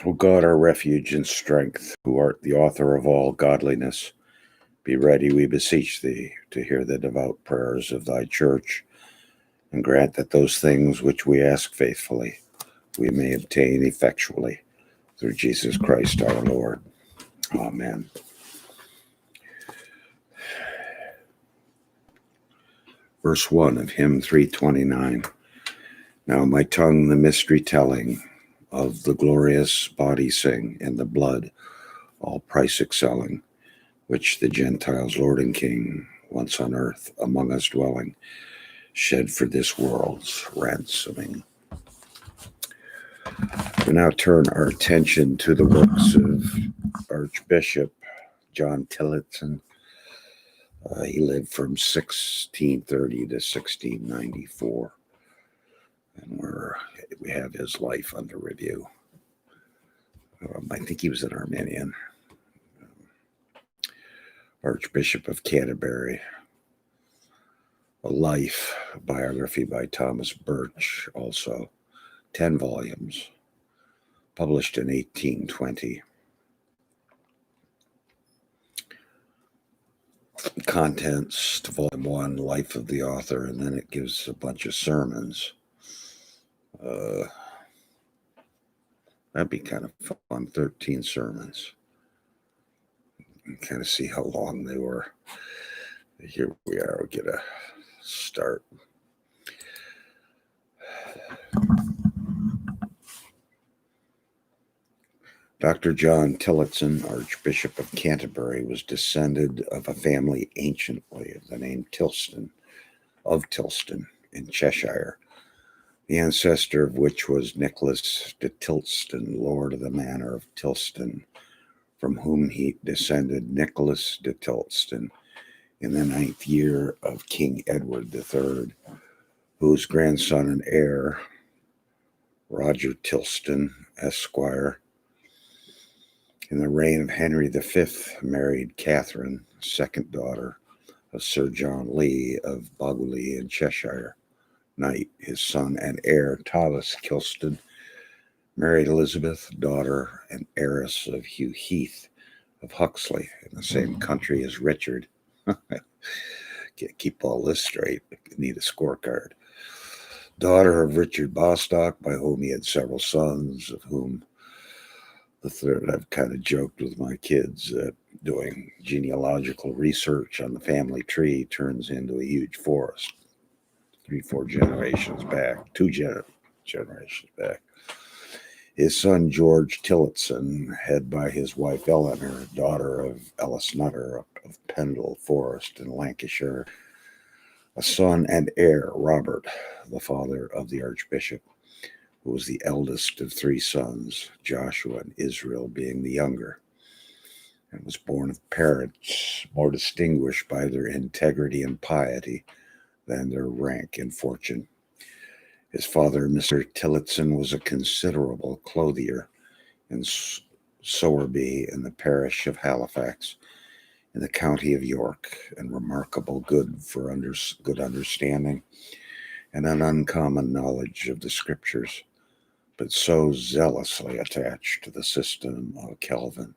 O God, our refuge and strength, who art the author of all godliness, be ready, we beseech thee, to hear the devout prayers of thy church, and grant that those things which we ask faithfully we may obtain effectually through Jesus Christ our Lord. Amen. Verse 1 of hymn 329. Now my tongue the mystery telling, of the glorious body sing, and the blood all price excelling, which the Gentiles' Lord and King, once on earth among us dwelling, shed for this world's ransoming. We now turn our attention to the works of Archbishop John Tillotson. He lived from 1630 to 1694, and we have his life under review. I think he was an Arminian. Archbishop of Canterbury. A life biography by Thomas Birch, also 10 volumes, published in 1820. Contents to volume 1, life of the author, and then it gives a bunch of sermons. That'd be kind of fun, 13 sermons. And kind of see how long they were. Here we are, we'll get a start. Dr. John Tillotson, Archbishop of Canterbury, was descended of a family anciently of the name Tillotson in Cheshire, the ancestor of which was Nicholas de Tillotson, Lord of the Manor of Tillotson, from whom he descended Nicholas de Tillotson in the 9th year of King Edward III, whose grandson and heir, Roger Tillotson, Esquire, in the reign of Henry V, married Catherine, second daughter of Sir John Lee of Boggley in Cheshire. Knight, his son and heir, Thomas Tillotson, married Elizabeth, daughter and heiress of Hugh Heath of Huxley, in the same country as Richard. Can't keep all this straight. Need a scorecard. Daughter of Richard Bostock, by whom he had several sons, of whom the third, I've kind of joked with my kids, doing genealogical research on the family tree turns into a huge forest. 3-4 generations back, 2 generations back. His son George Tillotson, head by his wife Eleanor, daughter of Ellis Nutter of Pendle Forest in Lancashire. A son and heir, Robert, the father of the Archbishop, who was the eldest of 3 sons, Joshua and Israel being the younger, and was born of parents more distinguished by their integrity and piety than their rank and fortune. His father, Mr. Tillotson, was a considerable clothier in Sowerby in the parish of Halifax in the county of York, and remarkable good for good understanding and an uncommon knowledge of the scriptures, but so zealously attached to the system of Calvin.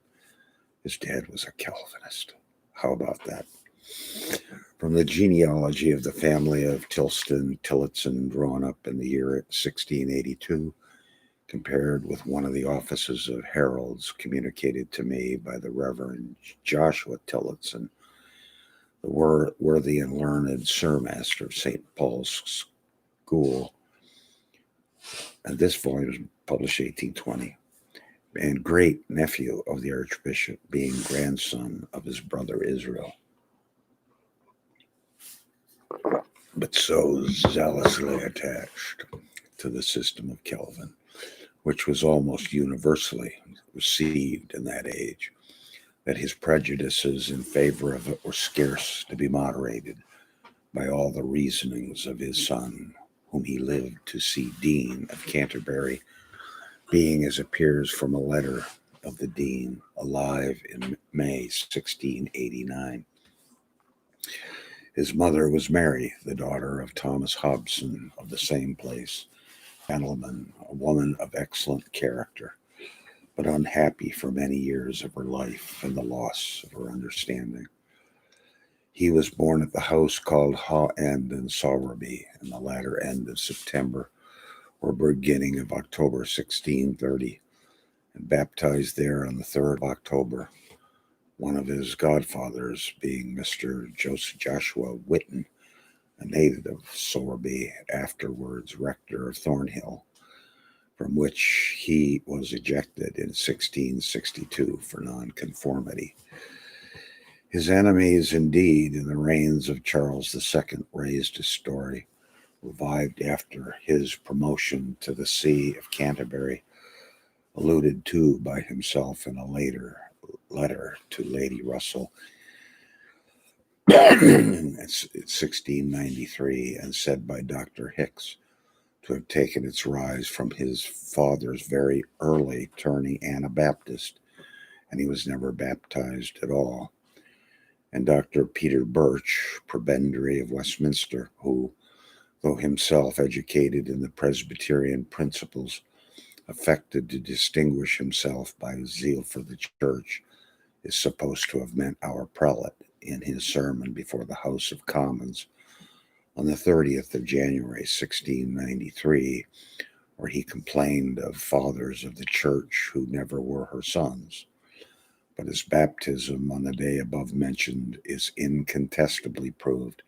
His dad was a Calvinist. How about that? From the genealogy of the family of Tillotson, drawn up in the year 1682, compared with one of the offices of heralds communicated to me by the Reverend Joshua Tillotson, the worthy and learned Sirmaster of St. Paul's School. And this volume was published 1820. And great nephew of the Archbishop, being grandson of his brother Israel, but so zealously attached to the system of Calvin, which was almost universally received in that age, that his prejudices in favor of it were scarce to be moderated by all the reasonings of his son, whom he lived to see Dean of Canterbury, being, as appears from a letter of the Dean, alive in May 1689. His mother was Mary, the daughter of Thomas Hobson of the same place, gentleman, a woman of excellent character, but unhappy for many years of her life and the loss of her understanding. He was born at the house called Ha End in Sowerby in the latter end of September or beginning of October 1630, and baptized there on the 3rd of October, one of his godfathers being Mr. Joshua Whitten, a native of Sowerby, afterwards rector of Thornhill, from which he was ejected in 1662 for nonconformity. His enemies, indeed, in the reigns of Charles II, raised his story, revived after his promotion to the See of Canterbury, alluded to by himself in a later letter to Lady Russell in 1693, and said by Dr. Hicks to have taken its rise from his father's very early turning Anabaptist, and he was never baptized at all. And Dr. Peter Birch, prebendary of Westminster, who, though himself educated in the Presbyterian principles, affected to distinguish himself by his zeal for the church, is supposed to have meant our prelate in his sermon before the House of Commons on the 30th of January, 1693, where he complained of fathers of the church who never were her sons. But his baptism on the day above mentioned is incontestably proved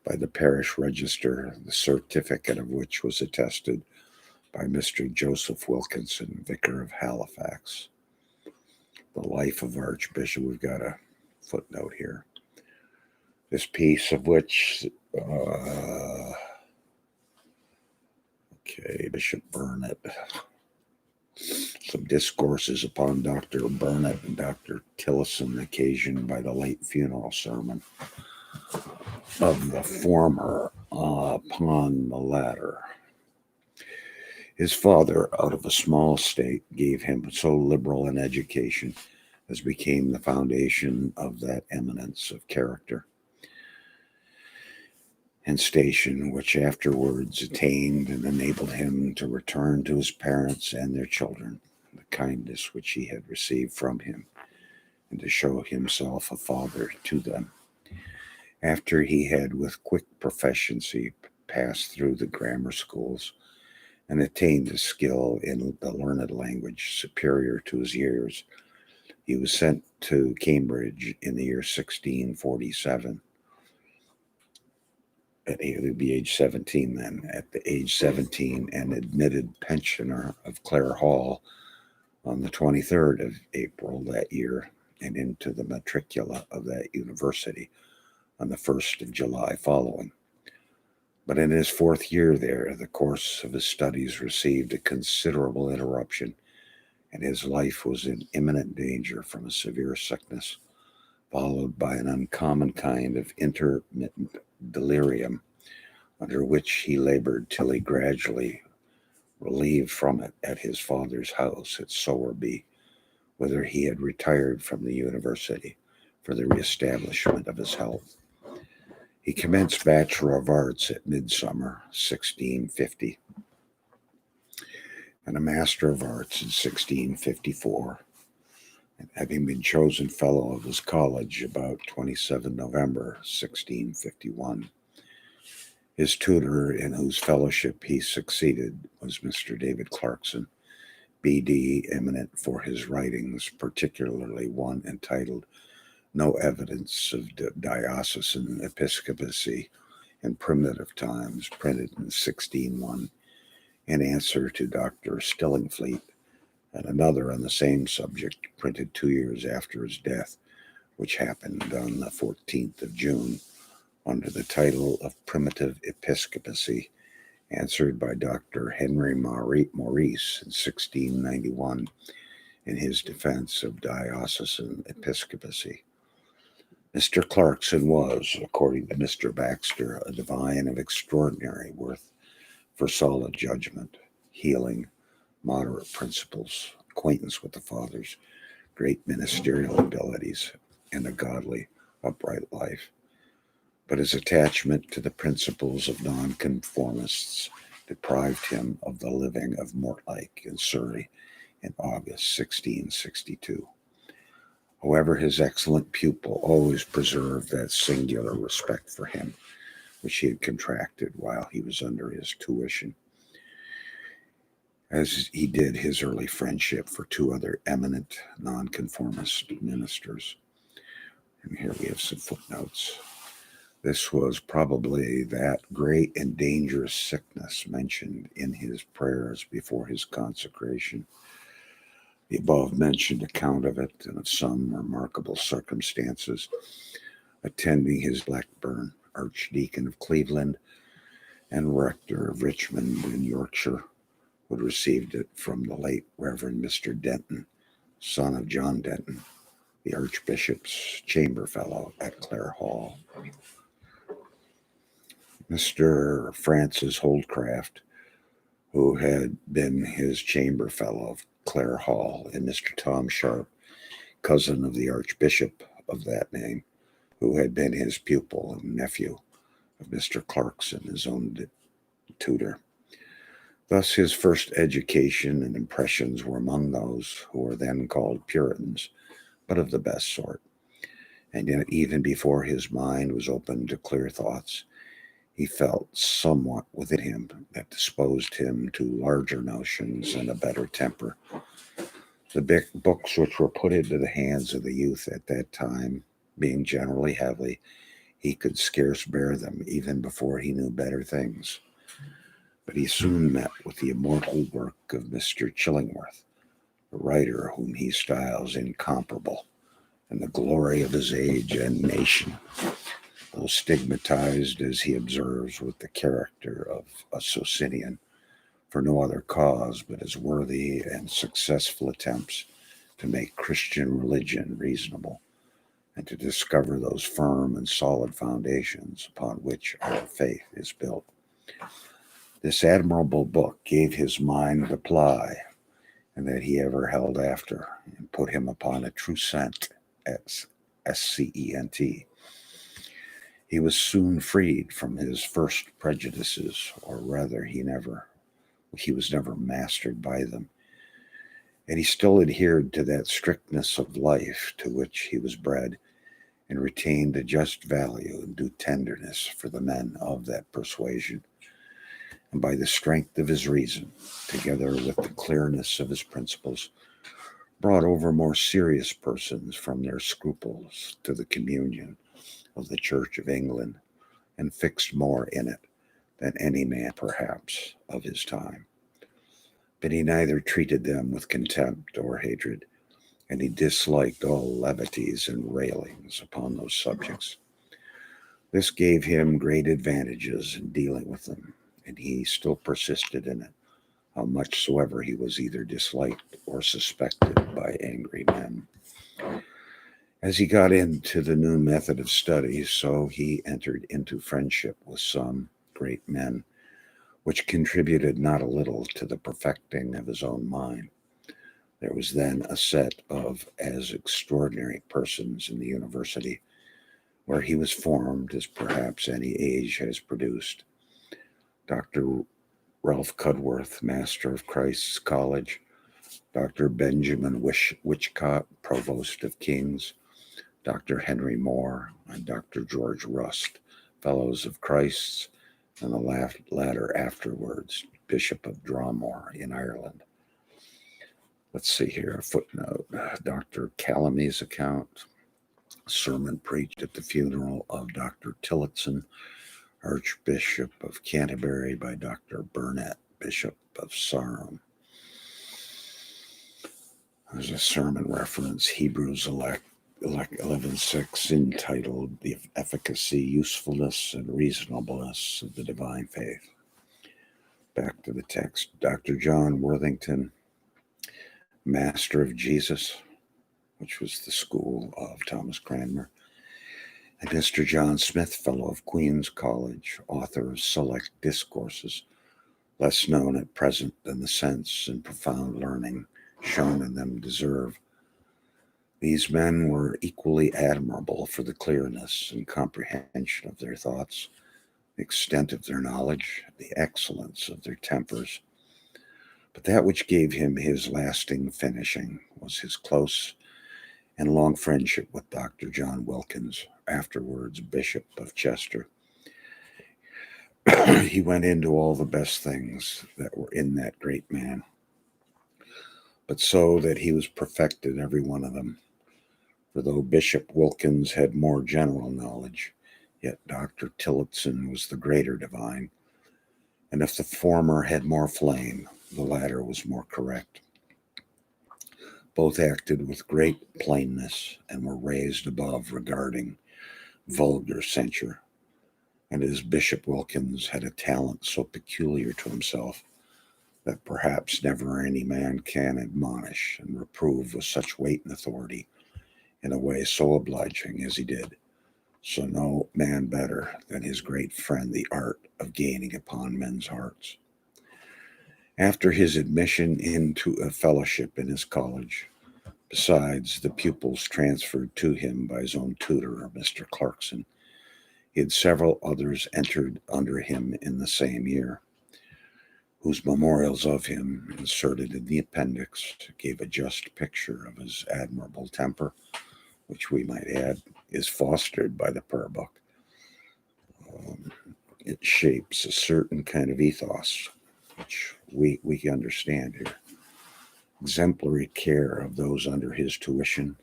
by the parish register, the certificate of which was attested by Mr. Joseph Wilkinson, vicar of Halifax. The life of Archbishop, we've got a footnote here. This piece of which, Bishop Burnet, some discourses upon Dr. Burnet and Dr. Tillotson occasioned by the late funeral sermon of the former upon the latter. His father, out of a small state, gave him so liberal an education as became the foundation of that eminence of character and station which afterwards attained and enabled him to return to his parents and their children the kindness which he had received from him, and to show himself a father to them. After he had with quick proficiency passed through the grammar schools and attained a skill in the learned language superior to his years, he was sent to Cambridge in the year 1647. He would be age 17 then. At the age 17, and admitted pensioner of Clare Hall on the 23rd of April that year, and into the matricula of that university on the 1st of July following. But in his 4th year there, the course of his studies received a considerable interruption, and his life was in imminent danger from a severe sickness, followed by an uncommon kind of intermittent delirium, under which he labored till he gradually relieved from it at his father's house at Sowerby, whither he had retired from the university for the reestablishment of his health. He commenced Bachelor of Arts at Midsummer, 1650, and a Master of Arts in 1654, and having been chosen Fellow of his college about 27 November, 1651. His tutor, in whose fellowship he succeeded, was Mr. David Clarkson, B.D., eminent for his writings, particularly one entitled No Evidence of Diocesan Episcopacy in Primitive Times, printed in 1601, in answer to Dr. Stillingfleet, and another on the same subject, printed 2 years after his death, which happened on the 14th of June, under the title of Primitive Episcopacy, answered by Dr. Henry Maurice in 1691 in his defense of diocesan episcopacy. Mr. Clarkson was, according to Mr. Baxter, a divine of extraordinary worth for solid judgment, healing, moderate principles, acquaintance with the fathers, great ministerial abilities, and a godly, upright life. But his attachment to the principles of nonconformists deprived him of the living of Mortlake in Surrey in August 1662. However, his excellent pupil always preserved that singular respect for him, which he had contracted while he was under his tuition, as he did his early friendship for two other eminent nonconformist ministers. And here we have some footnotes. This was probably that great and dangerous sickness mentioned in his prayers before his consecration. The above mentioned account of it and of some remarkable circumstances attending his Blackburn, Archdeacon of Cleveland, and Rector of Richmond in Yorkshire, who had received it from the late Reverend Mr. Denton, son of John Denton, the Archbishop's chamber fellow at Clare Hall. Mr. Francis Holdcraft, who had been his chamber fellow of Clare Hall, and Mr. Tom Sharp, cousin of the Archbishop of that name, who had been his pupil and nephew of Mr. Clarkson, his own tutor. Thus his first education and impressions were among those who were then called Puritans, but of the best sort. And yet even before his mind was open to clear thoughts, he felt somewhat within him that disposed him to larger notions and a better temper. The books which were put into the hands of the youth at that time, being generally heavy, he could scarce bear them even before he knew better things. But he soon met with the immortal work of Mr. Chillingworth, a writer whom he styles incomparable, and the glory of his age and nation, though stigmatized, as he observes, with the character of a Socinian, for no other cause but his worthy and successful attempts to make Christian religion reasonable, and to discover those firm and solid foundations upon which our faith is built. This admirable book gave his mind the ply, and that he ever held after, and put him upon a true scent, SCENT. He was soon freed from his first prejudices, or rather he was never mastered by them, and he still adhered to that strictness of life to which he was bred, and retained a just value and due tenderness for the men of that persuasion. And by the strength of his reason, together with the clearness of his principles, brought over more serious persons from their scruples to the communion of the Church of England, and fixed more in it than any man perhaps of his time. But he neither treated them with contempt or hatred, and he disliked all levities and railings upon those subjects. This gave him great advantages in dealing with them, and he still persisted in it, how much soever he was either disliked or suspected by angry men. As he got into the new method of study, so he entered into friendship with some great men, which contributed not a little to the perfecting of his own mind. There was then a set of as extraordinary persons in the university, where he was formed as perhaps any age has produced. Dr. Ralph Cudworth, Master of Christ's College, Dr. Benjamin Witchcott, Provost of King's, Dr. Henry Moore, and Dr. George Rust, Fellows of Christ's, and the latter afterwards Bishop of Dromore in Ireland. Let's see here, a footnote. Dr. Calamy's account, sermon preached at the funeral of Dr. Tillotson, Archbishop of Canterbury, by Dr. Burnet, Bishop of Sarum. There's a sermon reference, Hebrews 11:6, entitled The Efficacy, Usefulness, and Reasonableness of the Divine Faith. Back to the text. Dr. John Worthington, Master of Jesus, which was the school of Thomas Cranmer, and Mr. John Smith, Fellow of Queen's College, author of Select Discourses, less known at present than the sense and profound learning shown in them deserve. These men were equally admirable for the clearness and comprehension of their thoughts, the extent of their knowledge, the excellence of their tempers, But that which gave him his lasting finishing was his close and long friendship with Dr. John Wilkins, afterwards Bishop of Chester. He went into all the best things that were in that great man, but so that he was perfected every one of them. For though Bishop Wilkins had more general knowledge, yet Dr. Tillotson was the greater divine, and if the former had more flame, the latter was more correct. Both acted with great plainness and were raised above regarding vulgar censure. And as Bishop Wilkins had a talent so peculiar to himself that perhaps never any man can admonish and reprove with such weight and authority in a way so obliging as he did, so no man better than his great friend the art of gaining upon men's hearts. After his admission into a fellowship in his college, besides the pupils transferred to him by his own tutor, Mr. Clarkson, he had several others entered under him in the same year, whose memorials of him, inserted in the appendix, gave a just picture of his admirable temper, which we might add is fostered by the prayer book. It shapes a certain kind of ethos, which we understand here. Exemplary care of those under his tuition,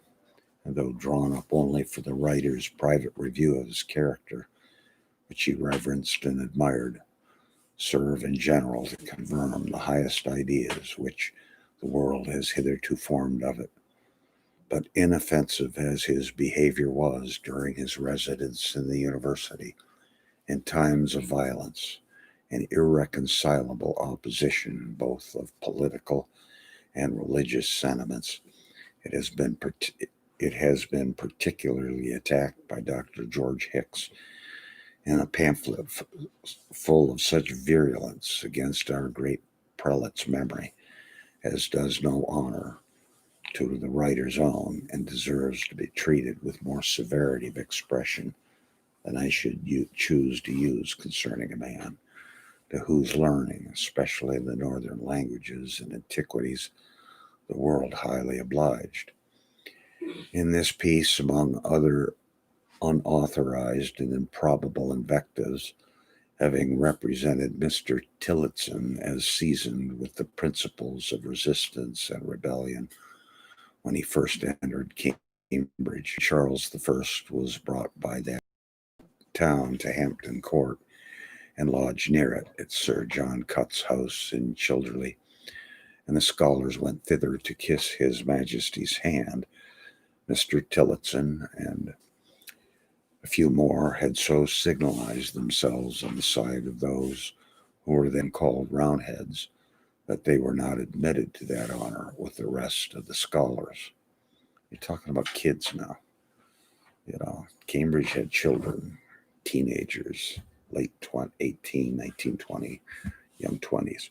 and though drawn up only for the writer's private review of his character, which he reverenced and admired, serve in general to confirm the highest ideas which the world has hitherto formed of it. But inoffensive as his behavior was during his residence in the university, in times of violence and irreconcilable opposition, both of political and religious sentiments, it has been particularly attacked by Dr. George Hicks in a pamphlet full of such virulence against our great prelate's memory as does no honor to the writer's own, and deserves to be treated with more severity of expression than I should choose to use concerning a man to whose learning, especially in the northern languages and antiquities, the world highly obliged. In this piece, among other unauthorized and improbable invectives, having represented Mr. Tillotson as seasoned with the principles of resistance and rebellion when he first entered Cambridge, Charles I was brought by that town to Hampton Court and lodged near it at Sir John Cutt's house in Childerley, and the scholars went thither to kiss his Majesty's hand. Mr. Tillotson and a few more had so signalized themselves on the side of those who were then called Roundheads that they were not admitted to that honor with the rest of the scholars. You're talking about kids now. Cambridge had children, teenagers, late 18, 19, 20, young 20s.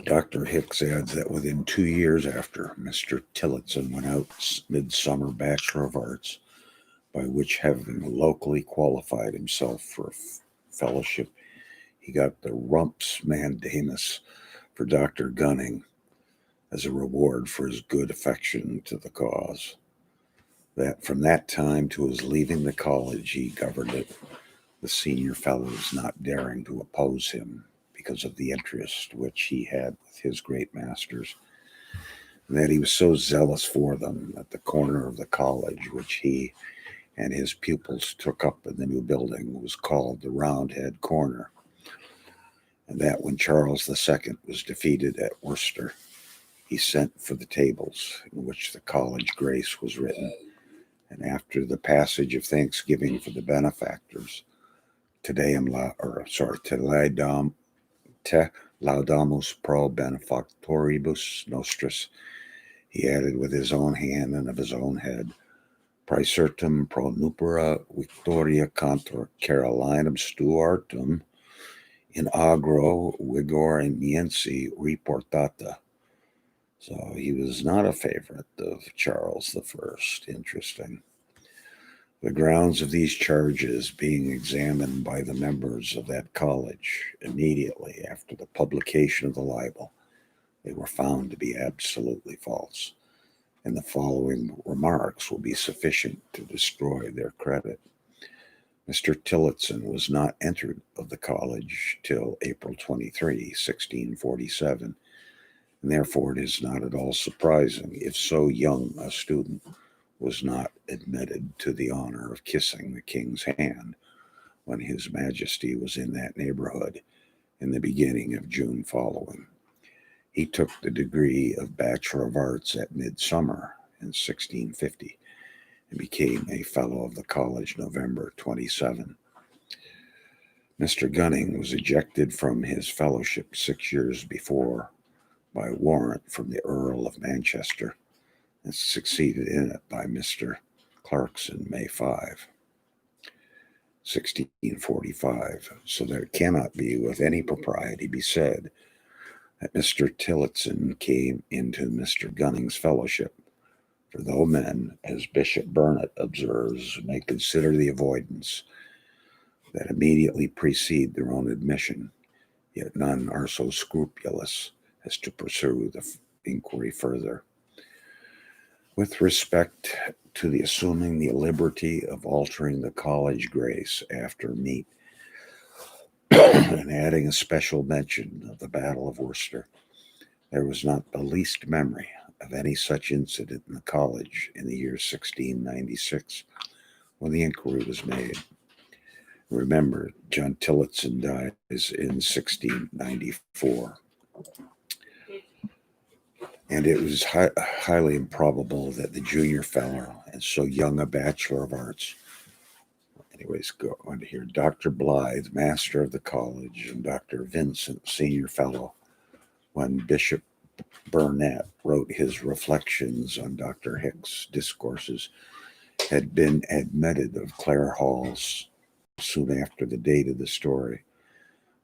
Dr. Hicks adds that within 2 years after Mr. Tillotson went out midsummer Bachelor of Arts, by which having locally qualified himself for a fellowship, he got the Rumps Mandamus for Dr. Gunning as a reward for his good affection to the cause. That from that time to his leaving the college, he governed it, the senior fellows not daring to oppose him because of the interest which he had with his great masters, and that he was so zealous for them that the corner of the college which he and his pupils took up in the new building was called the Roundhead Corner, and that when Charles II was defeated at Worcester, he sent for the tables in which the college grace was written, and after the passage of thanksgiving for the benefactors, Te laudamus pro benefactoribus nostris, he added with his own hand and of his own head, Praesertum pro nupera victoria contra Carolinum Stuartum in agro vigor miensi reportata. So he was not a favorite of Charles I. Interesting. The grounds of these charges being examined by the members of that college immediately after the publication of the libel, they were found to be absolutely false, and the following remarks will be sufficient to destroy their credit. Mr. Tillotson was not entered of the college till April 23, 1647, and therefore it is not at all surprising if so young a student was not admitted to the honor of kissing the king's hand when his majesty was in that neighborhood in the beginning of June following. He took the degree of Bachelor of Arts at midsummer in 1650 and became a fellow of the college November 27. Mr. Gunning was ejected from his fellowship 6 years before by warrant from the Earl of Manchester, and succeeded in it by Mr. Clarkson May 5, 1645, so that it cannot be with any propriety be said that Mr. Tillotson came into Mr. Gunning's fellowship, for though men, as Bishop Burnet observes, may consider the avoidance that immediately precede their own admission, yet none are so scrupulous as to pursue the inquiry further. With respect to the assuming the liberty of altering the college grace after meat and adding a special mention of the Battle of Worcester, there was not the least memory of any such incident in the college in the year 1696 when the inquiry was made. Remember, John Tillotson dies in 1694. And it was highly improbable that the junior fellow and so young a Bachelor of Arts, anyways, go on to hear Dr. Blythe, master of the college, and Dr. Vincent, senior fellow, when Bishop Burnet wrote his reflections on Dr. Hick's discourses, had been admitted of Clare Halls soon after the date of the story.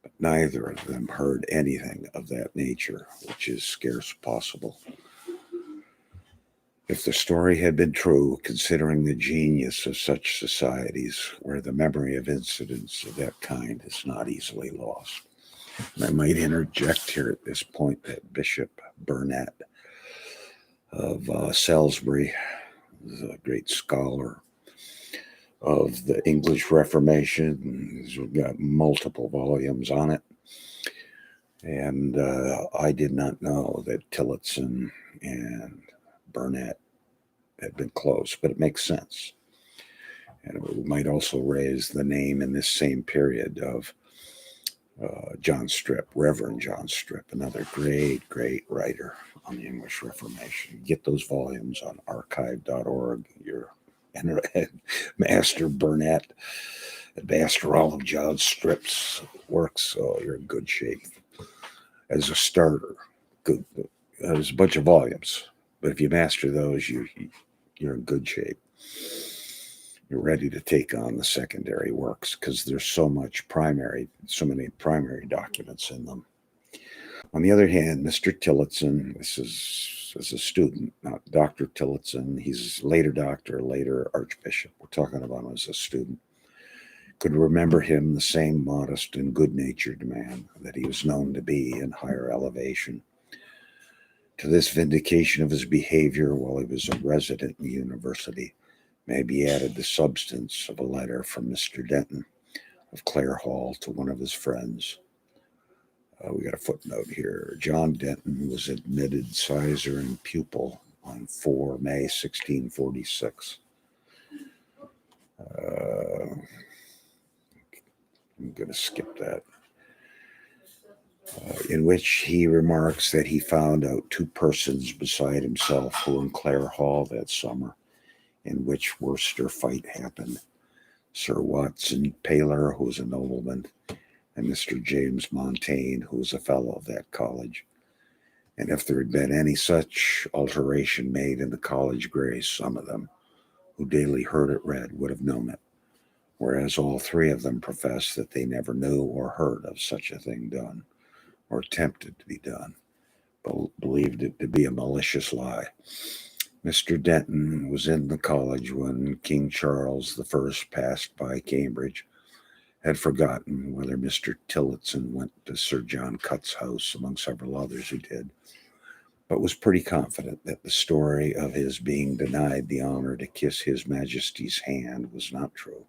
But neither of them heard anything of that nature, which is scarce possible. If the story had been true, considering the genius of such societies where the memory of incidents of that kind is not easily lost. And I might interject here at this point that Bishop Burnet of Salisbury is a great scholar of the English Reformation. He's got multiple volumes on it. And I did not know that Tillotson and Burnet had been close, but it makes sense. And we might also raise the name in this same period of John Strip, Reverend John Strip, another great, great writer on the English Reformation. Get those volumes on archive.org. Your Master Burnet, master all of John Strip's works, so you're in good shape. As a starter, good. There's a bunch of volumes, but if you master those, you're in good shape. You're ready to take on the secondary works because there's so many primary documents in them. On the other hand, Mr. Tillotson, this is as a student, not Dr. Tillotson. He's later doctor, later Archbishop. We're talking about him as a student. Could remember him the same modest and good-natured man that he was known to be in higher elevation. To this vindication of his behavior while he was a resident in the university may be added the substance of a letter from Mr. Denton of Clare Hall to one of his friends. We got a footnote here. John Denton was admitted sizar and pupil on 4 May 1646. I'm going to skip that. In which he remarks that he found out 2 persons beside himself who were in Clare Hall that summer, in which Worcester fight happened. Sir Watson Paler, who was a nobleman, and Mr. James Montaigne, who was a fellow of that college. And if there had been any such alteration made in the college grace, some of them, who daily heard it read, would have known it, whereas all 3 of them professed that they never knew or heard of such a thing done, or attempted to be done, but believed it to be a malicious lie. Mr. Denton was in the college when King Charles I passed by Cambridge, had forgotten whether Mr. Tillotson went to Sir John Cutt's house among several others who did, but was pretty confident that the story of his being denied the honor to kiss His Majesty's hand was not true,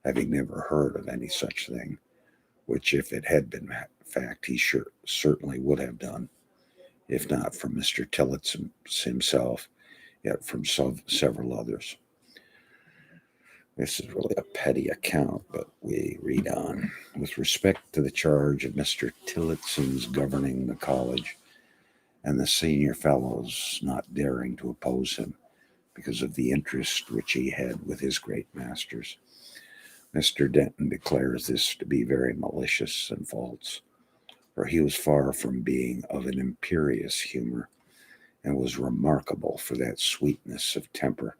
having never heard of any such thing, which if it had been fact he certainly would have done, if not from Mr. Tillotson himself, yet from several others. This is really a petty account, but we read on. With respect to the charge of Mr. Tillotson's governing the college and the senior fellows not daring to oppose him because of the interest which he had with his great masters, Mr. Denton declares this to be very malicious and false, for he was far from being of an imperious humor, and was remarkable for that sweetness of temper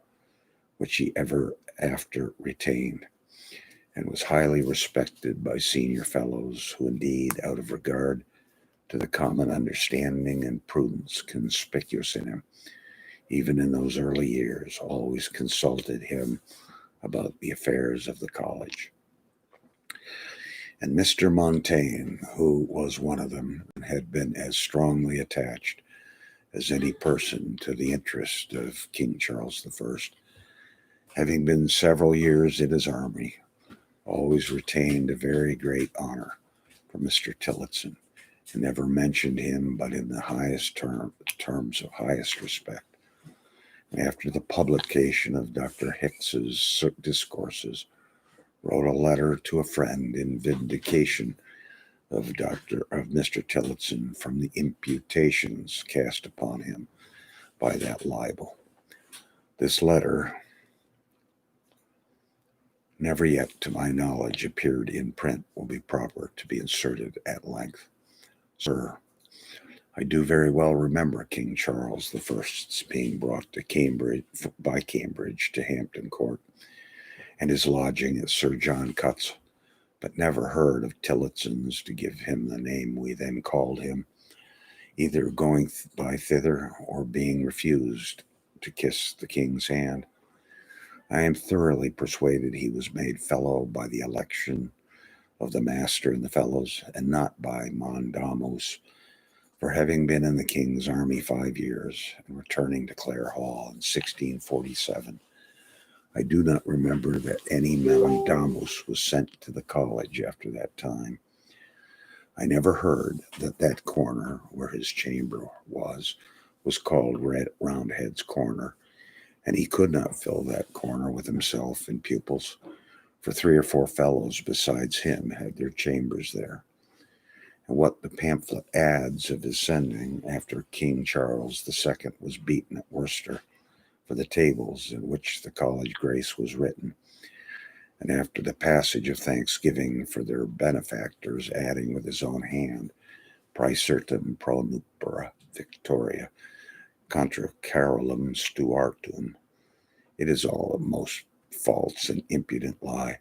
which he ever after retained, and was highly respected by senior fellows, who indeed, out of regard to the common understanding and prudence conspicuous in him, even in those early years, always consulted him about the affairs of the college. And Mr. Montaigne, who was one of them, and had been as strongly attached as any person to the interest of King Charles I, having been several years in his army, always retained a very great honor for Mr. Tillotson, and never mentioned him but in the highest terms of highest respect. And after the publication of Dr. Hicks's discourses, wrote a letter to a friend in vindication of Mr. Tillotson from the imputations cast upon him by that libel. This letter never yet, to my knowledge, appeared in print, will be proper to be inserted at length. Sir, I do very well remember King Charles I's being brought to Cambridge to Hampton Court, and his lodging at Sir John Cutt's, but never heard of Tillotson's, to give him the name we then called him, either going by thither or being refused to kiss the king's hand. I am thoroughly persuaded he was made fellow by the election of the master and the fellows, and not by mandamus, for having been in the king's army 5 years, and returning to Clare Hall in 1647, I do not remember that any mandamus was sent to the college after that time. I never heard that that corner where his chamber was called Roundhead's Corner, and he could not fill that corner with himself and pupils, for 3 or 4 fellows besides him had their chambers there. And what the pamphlet adds of his sending after King Charles II was beaten at Worcester for the tables in which the college grace was written, and after the passage of thanksgiving for their benefactors, adding with his own hand, Praesertim pro nupera Victoria contra Carolum Stuartum, it is all a most false and impudent lie,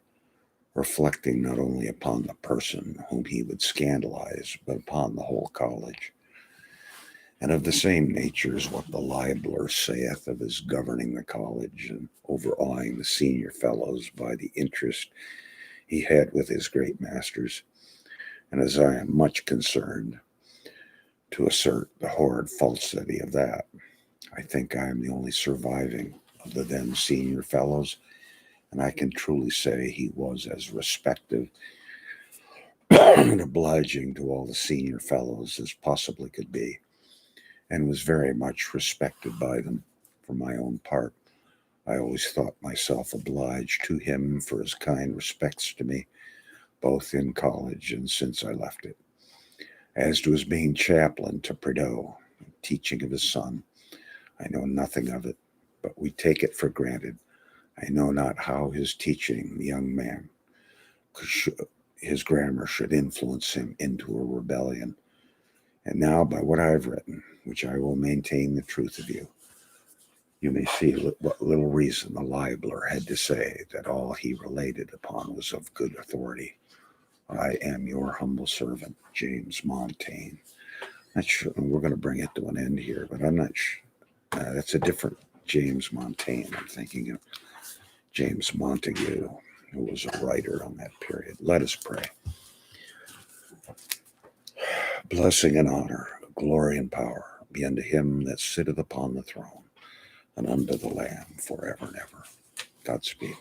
reflecting not only upon the person whom he would scandalize, but upon the whole college. And of the same nature is what the libeller saith of his governing the college and overawing the senior fellows by the interest he had with his great masters. And as I am much concerned to assert the horrid falsity of that, I think I am the only surviving of the then senior fellows, and I can truly say he was as respectful and obliging to all the senior fellows as possibly could be, and was very much respected by them. For my own part, I always thought myself obliged to him for his kind respects to me, both in college and since I left it. As to his being chaplain to Prideaux, teaching of his son, I know nothing of it, but we take it for granted. I know not how his teaching the young man, his grammar should influence him into a rebellion. And now, by what I have written, which I will maintain the truth of you may see what little reason the libeller had to say that all he related upon was of good authority. I am your humble servant, James Montaigne. Not sure, we're going to bring it to an end here, but I'm not sure. That's a different James Montaigne. I'm thinking of James Montague, who was a writer on that period. Let us pray. Blessing and honor, glory and power be unto him that sitteth upon the throne and unto the Lamb forever and ever. Godspeed.